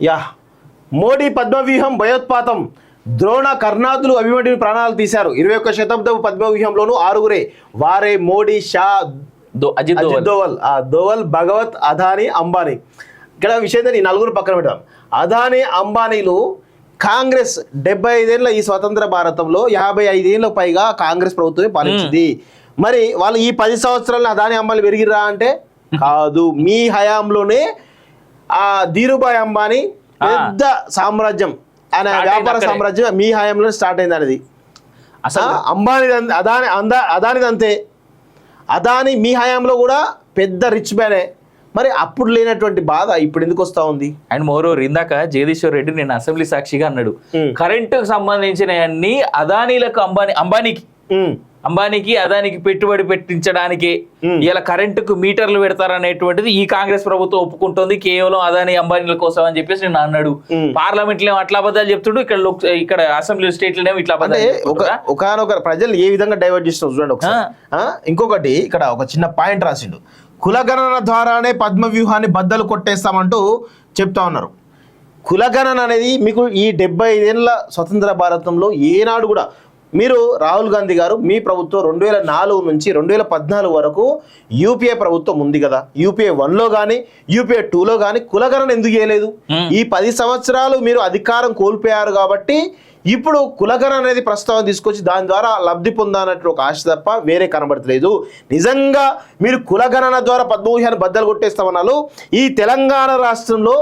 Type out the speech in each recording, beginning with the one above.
Yeah Modi పద్మవ్యూహం భయోత్పాతం Drona కర్ణాదులు అభిమన్యుని ప్రాణాలు తీశారు. 21వ శతాబ్దపు పద్మవ్యూహంలోనూ ఆరుగురే వారే మోడీ, షా, అజిత్ దోవల్, దోవల్, భగవత్, అదానీ, అంబానీ. ఇక్కడ విషయం ఈ నలుగురు పక్కన పెట్టాం. అదానీ అంబానీలు కాంగ్రెస్ 75 ఏళ్ళ ఈ స్వతంత్ర భారతంలో 55 ఏళ్ళ పైగా కాంగ్రెస్ ప్రభుత్వమే పాలించింది. మరి వాళ్ళు ఈ 10 సంవత్సరాలను అదానీ అంబానీ పెరిగిరా అంటే కాదు. మీ హయాంలోనే ఆ ధీరుభాయ్ అంబానీ పెద్ద సామ్రాజ్యం, ఆయన వ్యాపార సామ్రాజ్యం మీ హయాంలో స్టార్ట్ అయింది అనేది. అసలు అంబానీ అదానిది అంతే. అదానీ మీ హయాంలో కూడా పెద్ద రిచ్ మ్యానే. మరి అప్పుడు లేనటువంటి బాధ ఇప్పుడు ఎందుకు వస్తా ఉంది? అండ్ మోరోవర్ ఇందాక జగదీశ్వర్ రెడ్డి నేను అసెంబ్లీ సాక్షిగా అన్నాడు, కరెంటుకు సంబంధించిన అన్ని అదానీలకు అంబానీకి అదానికి పెట్టుబడి పెట్టించడానికి ఇలా కరెంటుకు మీటర్లు పెడతారనేటువంటిది ఈ కాంగ్రెస్ ప్రభుత్వం ఒప్పుకుంటుంది, కేవలం అదానీ అంబానీల కోసం అని చెప్పేసి నేను అన్నాడు. పార్లమెంట్ లో అట్లా అబద్ధాలు చెప్తుండు, ఇక్కడ అసెంబ్లీ స్టేట్ లోనే ఇట్లా ఒకనొక ప్రజలు ఏ విధంగా డైవర్ట్ చేస్తున్నారు చూడండి ఒకసారి. ఇంకొకటి ఇక్కడ ఒక చిన్న పాయింట్ రాసిండు, కులగణన ద్వారానే పద్మవ్యూహాన్ని బద్దలు కొట్టేస్తామంటూ చెప్తా ఉన్నారు. కులగణన అనేది మీకు ఈ 75 ఏళ్ళ స్వతంత్ర భారతంలో ఏనాడు కూడా మీరు రాహుల్ గాంధీ గారు మీ ప్రభుత్వం 2004 నుంచి 2014 వరకు యూపీఏ ప్రభుత్వం ఉంది కదా, యూపీఏ 1లో కానీ యూపీఏ 2లో కానీ కులగణన ఎందుకు చేయలేదు? ఈ 10 సంవత్సరాలు మీరు అధికారం కోల్పోయారు కాబట్టి ఇప్పుడు కులగణన అనేది ప్రస్తావన తీసుకొచ్చి దాని ద్వారా లబ్ధి పొందాలన్నట్టు ఒక ఆశ తప్ప వేరే కనబడతలేదు. నిజంగా మీరు కులగణన ద్వారా పద్మవ్యూహాన్ని బద్దలు కొట్టేస్తామన్నారు. ఈ తెలంగాణ రాష్ట్రంలో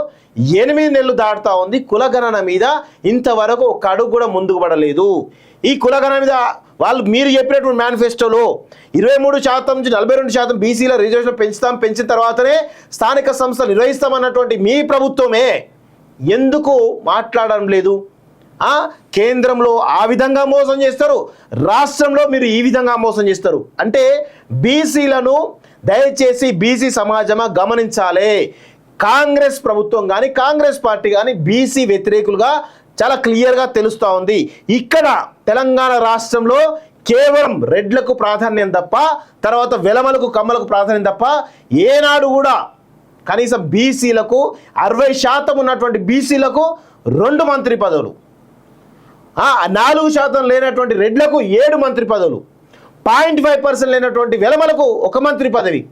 8 నెలలు దాటుతా ఉంది, కులగణన మీద ఇంతవరకు ఒక అడుగు కూడా ముందుకు పడలేదు. ఈ కులగణన మీద మీరు చెప్పినటువంటి మేనిఫెస్టోలో 23% నుంచి 42% బీసీల రిజర్వేషన్ పెంచిన తర్వాతనే స్థానిక సంస్థలు నిర్వహిస్తామన్నటువంటి మీ ప్రభుత్వమే ఎందుకు మాట్లాడడం లేదు? కేంద్రంలో ఆ విధంగా మోసం చేస్తారు, రాష్ట్రంలో మీరు ఈ విధంగా మోసం చేస్తారు. అంటే బీసీలను దయచేసి బీసీ సమాజమా గమనించాలి. కాంగ్రెస్ ప్రభుత్వం కానీ కాంగ్రెస్ పార్టీ కానీ బీసీ వ్యతిరేకులుగా చాలా క్లియర్గా తెలుస్తూ ఉంది. ఇక్కడ తెలంగాణ రాష్ట్రంలో కేవలం రెడ్లకు ప్రాధాన్యం తప్ప, తర్వాత వెలమలకు కమ్మలకు ప్రాధాన్యం తప్ప ఏనాడు కూడా కనీసం బీసీలకు 60% ఉన్నటువంటి బీసీలకు 2 మంత్రి పదవులు, 4% లేనటువంటి రెడ్లకు 7 మంత్రి పదవులు, 0.5% లేనటువంటి వెలమలకు 1 మంత్రి పదవి,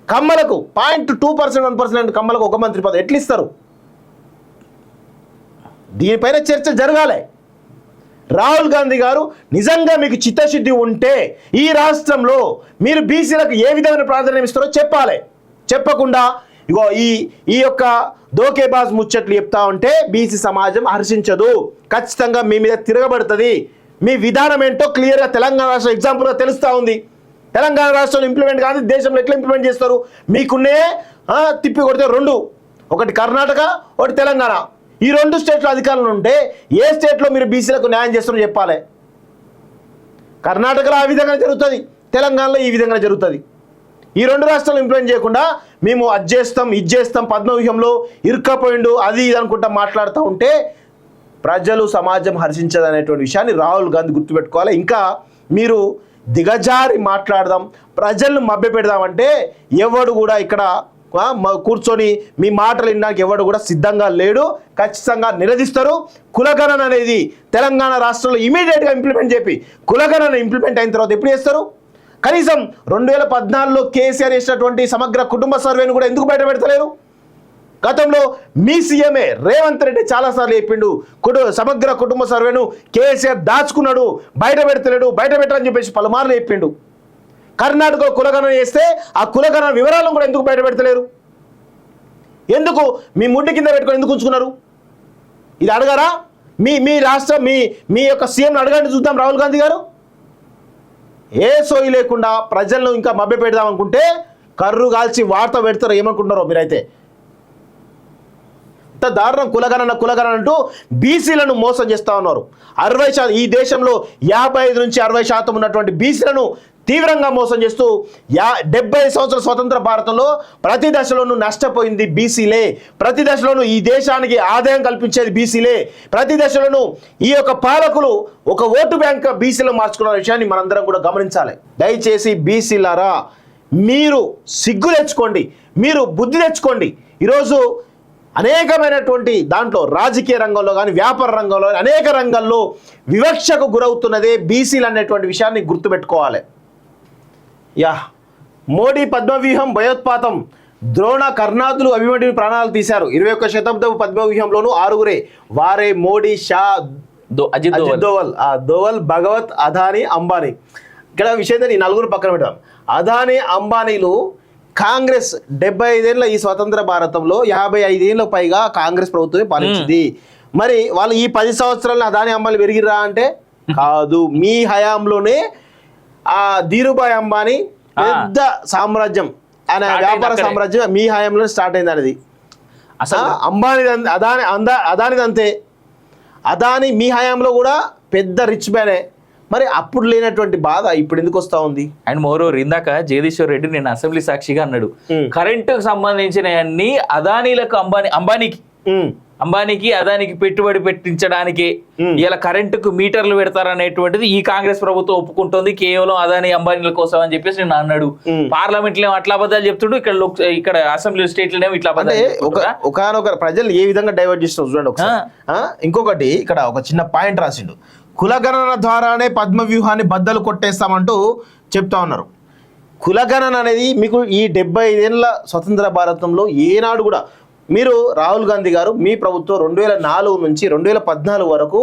కమ్మలకు 0.2% 1% కమ్మలకు 1 మంత్రి పదవి ఎట్లా ఇస్తారు? దీనిపైన చర్చ జరగాలి. రాహుల్ గాంధీ గారు నిజంగా మీకు చిత్తశుద్ధి ఉంటే ఈ రాష్ట్రంలో మీరు బీసీలకు ఏ విధమైన ప్రాధాన్యం ఇస్తారో చెప్పాలి. చెప్పకుండా ఇగో ఈ యొక్క దోకేబాజ్ ముచ్చట్లు చెప్తా ఉంటే బీసీ సమాజం హర్షించదు, ఖచ్చితంగా మీ మీద తిరగబడుతుంది. మీ విధానం ఏంటో క్లియర్గా తెలంగాణ రాష్ట్రం ఎగ్జాంపుల్గా తెలుస్తూ ఉంది. తెలంగాణ రాష్ట్రంలో ఇంప్లిమెంట్ కాదు, దేశంలో ఎట్లా ఇంప్లిమెంట్ చేస్తారు? మీకున్నే తిప్పి కొడితే 2, ఒకటి కర్ణాటక ఒకటి తెలంగాణ. ఈ 2 స్టేట్లో అధికారులు ఉంటే ఏ స్టేట్లో మీరు బీసీలకు న్యాయం చేస్తారో చెప్పాలి. కర్ణాటకలో ఆ విధంగా జరుగుతుంది, తెలంగాణలో ఈ విధంగా జరుగుతుంది. ఈ 2 రాష్ట్రాలు ఇంప్లిమెంట్ చేయకుండా మేము అది చేస్తాం ఇది చేస్తాం పద్మవ్యూహంలో ఇరుక్కపోయిండు అది ఇది అనుకుంటా మాట్లాడుతూ ఉంటే ప్రజలు సమాజం హర్షించదనేటువంటి విషయాన్ని రాహుల్ గాంధీ గుర్తుపెట్టుకోవాలి. ఇంకా మీరు దిగజారి మాట్లాడదాం, ప్రజలను మభ్యపెడదామంటే ఎవడు కూడా ఇక్కడ కూర్చొని మీ మాటలు వినడానికి ఎవడు కూడా సిద్ధంగా లేడు. ఖచ్చితంగా నిలదీస్తారు. కులగణన అనేది తెలంగాణ రాష్ట్రంలో ఇమీడియట్గా ఇంప్లిమెంట్ చెప్పి కులగణన ఇంప్లిమెంట్ అయిన తర్వాత ఎప్పుడు చేస్తారు? కనీసం 2014లో కేసీఆర్ చేసినటువంటి సమగ్ర కుటుంబ సర్వేను కూడా ఎందుకు బయట పెడతలేరు? గతంలో మీ సీఎంఏ రేవంత్ రెడ్డి చాలాసార్లు చెప్పిండు సమగ్ర కుటుంబ సర్వేను కేసీఆర్ దాచుకున్నాడు, బయట పెడతలేడు, బయట పెట్టాలని చెప్పేసి పలుమార్లు చెప్పిండు. కర్ణాటకలో కులగణన చేస్తే ఆ కులగణన వివరాలను కూడా ఎందుకు బయట పెడతలేరు? ఎందుకు మీ ముడ్డి కింద పెట్టుకొని ఎందుకు ఉంచుకున్నారు? ఇది అడగారా? మీ రాష్ట్రం మీ యొక్క సీఎంను అడగండి చూద్దాం. రాహుల్ గాంధీ గారు ఏ సోయి లేకుండా ప్రజలను ఇంకా మభ్య పెడదాం అనుకుంటే కర్రు కాల్చి వార్త పెడతారు. ఏమనుకుంటున్నారో మీరైతే? ఇంత దారుణం కులగణన అంటూ బీసీలను మోసం చేస్తూ ఉన్నారు. 60% ఈ దేశంలో 55 నుంచి 60% ఉన్నటువంటి బీసీలను తీవ్రంగా మోసం చేస్తూ 70 సంవత్సరాల స్వతంత్ర భారతంలో ప్రతి దశలోనూ నష్టపోయింది బీసీలే. ప్రతి దశలోనూ ఈ దేశానికి ఆదాయం కల్పించేది బీసీలే. ప్రతి దశలోనూ ఈ యొక్క పాలకులు ఒక ఓటు బ్యాంక్ బీసీలో మార్చుకున్న విషయాన్ని మనందరం కూడా గమనించాలి. దయచేసి బీసీలారా మీరు సిగ్గు తెచ్చుకోండి, మీరు బుద్ధి తెచ్చుకోండి. ఈరోజు అనేకమైనటువంటి దాంట్లో రాజకీయ రంగంలో కానీ వ్యాపార రంగంలో కానీ అనేక రంగాల్లో వివక్షకు గురవుతున్నదే బీసీలు అనేటువంటి విషయాన్ని గుర్తుపెట్టుకోవాలి. మోడీ పద్మవ్యూహం భయోత్పాతం, ద్రోణ కర్ణాదులు అభిమన్యుని ప్రాణాలు తీశారు. 21వ శతాబ్దపు పద్మవ్యూహంలోనూ 6గురే, వారే మోడీ, షా, అజిత్ దోవల్, దోవల్, భగవత్, అదానీ, అంబానీ. ఇక్కడ విషయం ఈ నలుగురు పక్కన పెట్టాం. అదానీ, అంబానీలు కాంగ్రెస్ 75 ఏళ్ళ ఈ స్వతంత్ర భారతంలో 55 ఏళ్ళ పైగా కాంగ్రెస్ ప్రభుత్వమే పాలించింది. మరి వాళ్ళు ఈ 10 సంవత్సరాలు అదానీ, అంబానీ పెరిగిరా అంటే కాదు. మీ హయాంలోనే ఆ ధీరుభాయ్ అంబానీ పెద్ద సామ్రాజ్యం, ఆయన వ్యాపార సామ్రాజ్యం మీ హయాంలో స్టార్ట్ అయింది అనేది. అసలు అంబానీ అదానిదంతే. అదానీ మీ హయాంలో కూడా పెద్ద రిచ్ మ్యానే. మరి అప్పుడు లేనటువంటి బాధ ఇప్పుడు ఎందుకు వస్తా ఉంది? అండ్ మోరోవర్ ఇందాక జగదీశ్వర్ రెడ్డి నేను అసెంబ్లీ సాక్షిగా అన్నాడు, కరెంటుకు సంబంధించిన అన్ని అదానీలకు అంబానీకి అదానికి పెట్టుబడి పెట్టించడానికి ఇలా కరెంటుకు మీటర్లు పెడతారనేటువంటిది ఈ కాంగ్రెస్ ప్రభుత్వం ఒప్పుకుంటుంది, కేవలం అదాని అంబానీల కోసం అని చెప్పేసి నేను అన్నాడు. పార్లమెంట్ లో అట్లా అబద్ధాలు చెప్తుండు, ఇక్కడ అసెంబ్లీ స్టేట్ లోనేమో ఇట్లా ఒకనొక ప్రజలు ఏ విధంగా డైవర్ట్ చేస్తున్నారు చూడండి ఒకసారి. ఇంకొకటి ఇక్కడ ఒక చిన్న పాయింట్ రాసిండు, కులగణన ద్వారానే పద్మవ్యూహాన్ని బద్దలు కొట్టేస్తామంటూ చెప్తా ఉన్నారు. కులగణన అనేది మీకు ఈ 75 ఏళ్ళ స్వతంత్ర భారతంలో ఏనాడు కూడా మీరు రాహుల్ గాంధీ గారు మీ ప్రభుత్వం 2004 నుంచి 2014 వరకు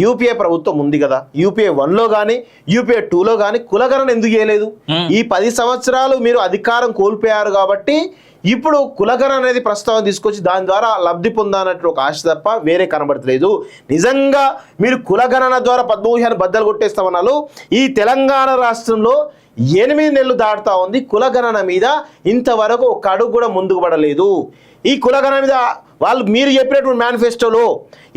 యూపీఏ ప్రభుత్వం ఉంది కదా, యూపీఏ 1లో కానీ యూపీఏ 2లో కానీ కులగణన ఎందుకు చేయలేదు? ఈ 10 సంవత్సరాలు మీరు అధికారం కోల్పోయారు కాబట్టి ఇప్పుడు కులగణన అనేది ప్రస్తావన తీసుకొచ్చి దాని ద్వారా లబ్ధి పొందాలన్నట్టు ఒక ఆశ తప్ప వేరే కనబడతలేదు. నిజంగా మీరు కులగణన ద్వారా పద్మవ్యూహాన్ని బద్దలు కొట్టేస్తామన్నారు. ఈ తెలంగాణ రాష్ట్రంలో 8 నెలలు దాటుతా ఉంది, కులగణన మీద ఇంతవరకు ఒక అడుగు కూడా ముందుకు పడలేదు. ఈ కులగణన మీద వాళ్ళు మీరు చెప్పినటువంటి మేనిఫెస్టోలో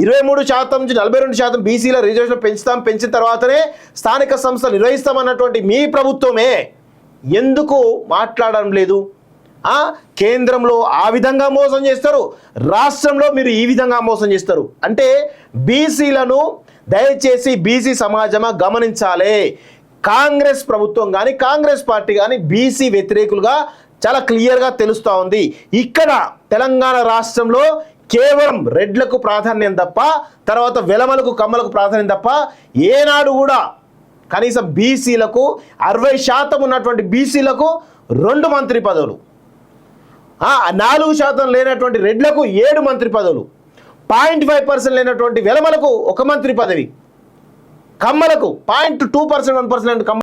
23% నుంచి 42% బీసీల రిజర్వేషన్ పెంచిన తర్వాతనే స్థానిక సంస్థలు నిర్వహిస్తామన్నటువంటి మీ ప్రభుత్వమే ఎందుకు మాట్లాడడం లేదు? కేంద్రంలో ఆ విధంగా మోసం చేస్తారు, రాష్ట్రంలో మీరు ఈ విధంగా మోసం చేస్తారు. అంటే బీసీలను దయచేసి బీసీ సమాజమా గమనించాలి. కాంగ్రెస్ ప్రభుత్వం కానీ కాంగ్రెస్ పార్టీ కానీ బీసీ వ్యతిరేకులుగా చాలా క్లియర్గా తెలుస్తూ ఉంది. ఇక్కడ తెలంగాణ రాష్ట్రంలో కేవలం రెడ్లకు ప్రాధాన్యం తప్ప, తర్వాత వెలమలకు కమ్మలకు ప్రాధాన్యం తప్ప ఏనాడు కూడా కనీసం బీసీలకు 60% ఉన్నటువంటి బీసీలకు 2 మంత్రి పదవులు, 4% లేనటువంటి రెడ్లకు 7 మంత్రి పదవులు, 0.5% లేనటువంటి వెలమలకు 1 మంత్రి పదవి, కమ్మలకు 0.2% 1% కమ్మ